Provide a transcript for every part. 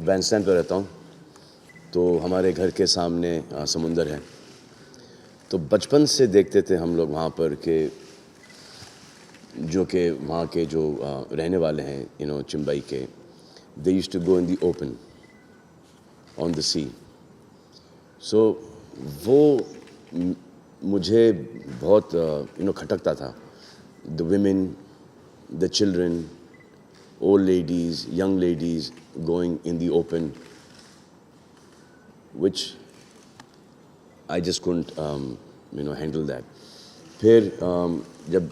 Bandstand पर रहता हूँ, तो हमारे घर के सामने समुंदर है। तो बचपन से देखते थे हम लोग वहाँ पर कि वहाँ के जो रहने वाले हैं चिम्बई के, they used to go in the open on the sea. So वो मुझे बहुत खटकता था। The women, the children, old ladies, young ladies going in the open, which I just couldn't handle that. फिर जब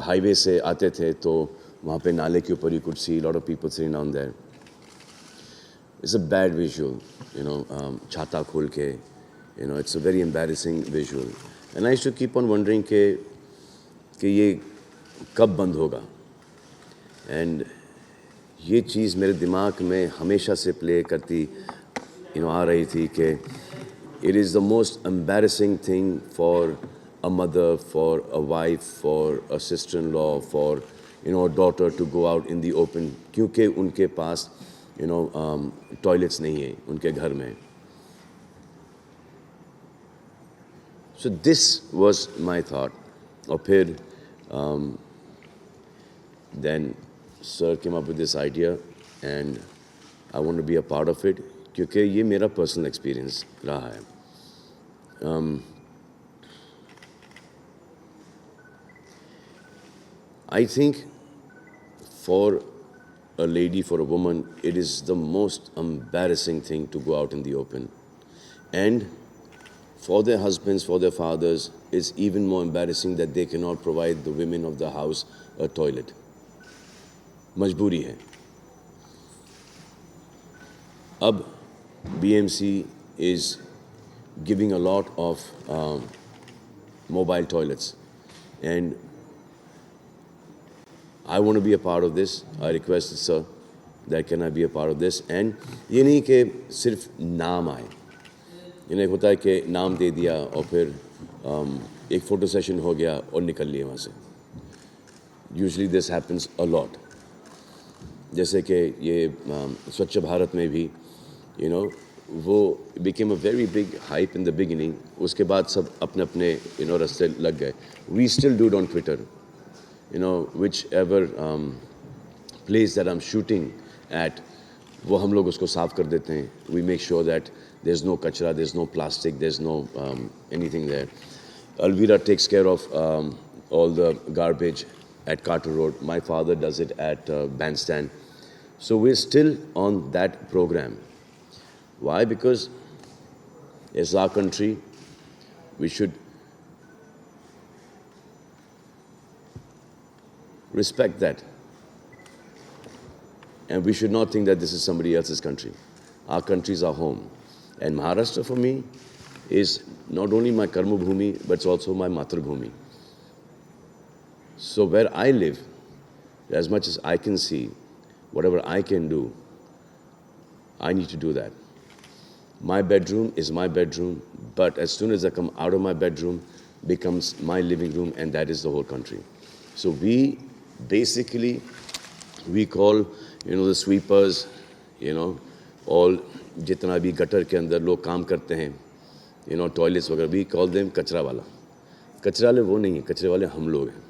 हाईवे से आते थे तो वहाँ पे नाले के ऊपर you could see a lot of people sitting down there. It's a bad visual, छाता खोल के, it's a very embarrassing visual. And I used to keep on wondering कि ये कब बंद होगा। एंड ये चीज़ मेरे दिमाग में हमेशा से प्ले करती आ रही थी कि it is the most embarrassing thing for a mother, for a wife, for a sister in law, for a daughter to go out in the open, क्योंकि उनके पास टॉयलेट्स नहीं है उनके घर में। So this was my thought. और फिर then sir came up with this idea and I want to be a part of it क्योंकि ये मेरा personal experience रहा है। I think for a lady, for a woman, it is the most embarrassing thing to go out in the open. And for their husbands, for their fathers, it's even more embarrassing that they cannot provide the women of the house a toilet. मजबूरी है। अब BMC is giving a lot of mobile toilets and I want to be a part of this. I requested sir that can I be a part of this, and ये नहीं कि सिर्फ नाम आए, इन्हें होता है कि नाम दे दिया और फिर एक फ़ोटो सेशन हो गया और निकल लिए वहाँ से। Usually this happens a lot. जैसे कि ये स्वच्छ भारत में भी वो became a very big hype in the beginning, उसके बाद सब अपने अपने रास्ते लग गए। We still do it on Twitter, whichever place that I'm shooting at, वो हम लोग उसको साफ कर देते हैं। We make sure that there's no kachra, there's no plastic, there's no anything there. Alvira takes care of all the garbage at Carter Road. My father does it at Bandstand. So we're still on that program. Why? Because it's our country. We should respect that. And we should not think that this is somebody else's country. Our country is our home. And Maharashtra for me is not only my karma bhumi, but it's also my matrabhumi. So where I live, as much as I can see, whatever I can do, I need to do that. My bedroom is my bedroom, but as soon as I come out of my bedroom, becomes my living room, and that is the whole country. So we basically, we call, the sweepers, all जितना भी gutter के अंदर लोग काम करते हैं, toilets वगैरह, we call them कचरा वाला। कचरा वाले वो नहीं है, कचरे वाले हम लोग हैं।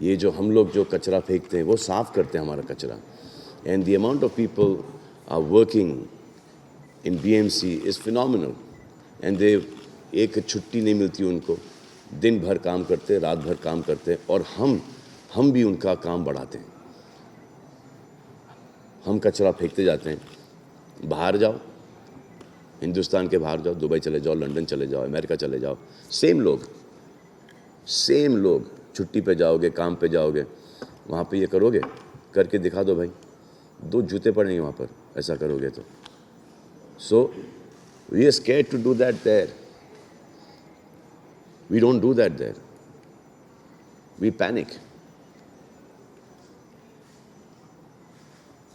ये जो हम लोग जो कचरा फेंकते हैं वो साफ़ करते हैं हमारा कचरा। And the amount of people are working in BMC is phenomenal. And they एक छुट्टी नहीं मिलती उनको, दिन भर काम करते, रात भर काम करते, और हम भी उनका काम बढ़ाते हैं। हम कचरा फेंकते जाते हैं। बाहर जाओ, हिंदुस्तान के बाहर जाओ, दुबई चले जाओ, लंदन चले जाओ, अमेरिका चले जाओ, सेम लोग छुट्टी पे जाओगे, काम पे जाओगे, वहाँ पे ये करोगे, करके दिखा दो भाई, 2 जूते पड़ेंगे वहाँ पर, ऐसा करोगे तो। So we are scared to do that there. We don't do that there. We panic.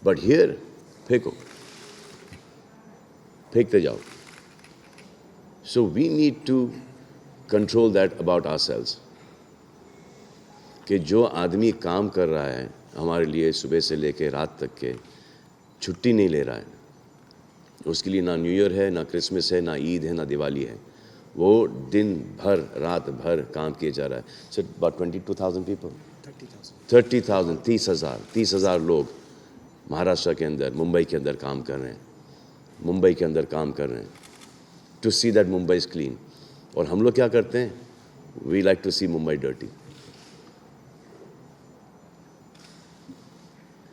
But here, फेंकते जाओ. So we need to control that about ourselves. कि जो आदमी काम कर रहा है हमारे लिए सुबह से लेके रात तक के, छुट्टी नहीं ले रहा है, उसके लिए ना न्यू ईयर है, ना क्रिसमस है, ना ईद है, ना दिवाली है, वो दिन भर रात भर काम किया जा रहा है. सो अबाउट 22,000 पीपल, 30,000 30,000 लोग महाराष्ट्र के अंदर, मुंबई के अंदर काम कर रहे हैं, to see that Mumbai is clean. और हम लोग क्या करते हैं? We like to see Mumbai dirty.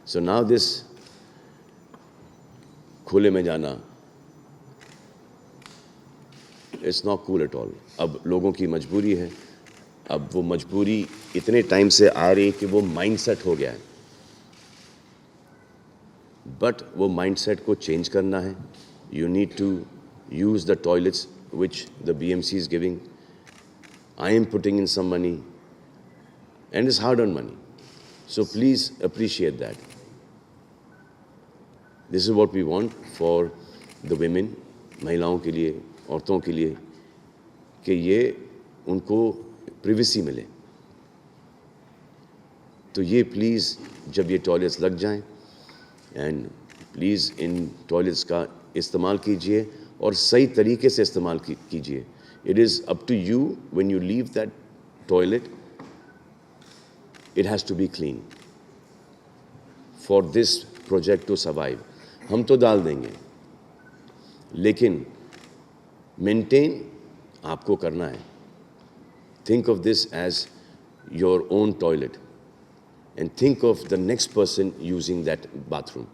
So now this खुले में जाना, it's not cool at all. अब लोगों की मजबूरी है, अब वो मजबूरी इतने टाइम से आ रही कि वो माइंडसेट हो गया है. बट वो माइंडसेट को चेंज करना है. You need to use the toilets which the BMC is giving. I am putting in some money and it's hard earn money. So please appreciate that. This is what we want for the women, महिलाओं के लिए, औरतों के लिए, कि ये उनको privacy मिले. तो ये प्लीज़ जब ये टॉयलेट्स लग जाएं, एंड प्लीज़ इन टॉयलेट्स का इस्तेमाल कीजिए और सही तरीके से इस्तेमाल कीजिए. It is up to you when you leave that toilet, it has to be clean for this project to survive. हम तो डाल देंगे, लेकिन मेंटेन आपको करना है. Think of this as your own toilet and think of the next person using that bathroom.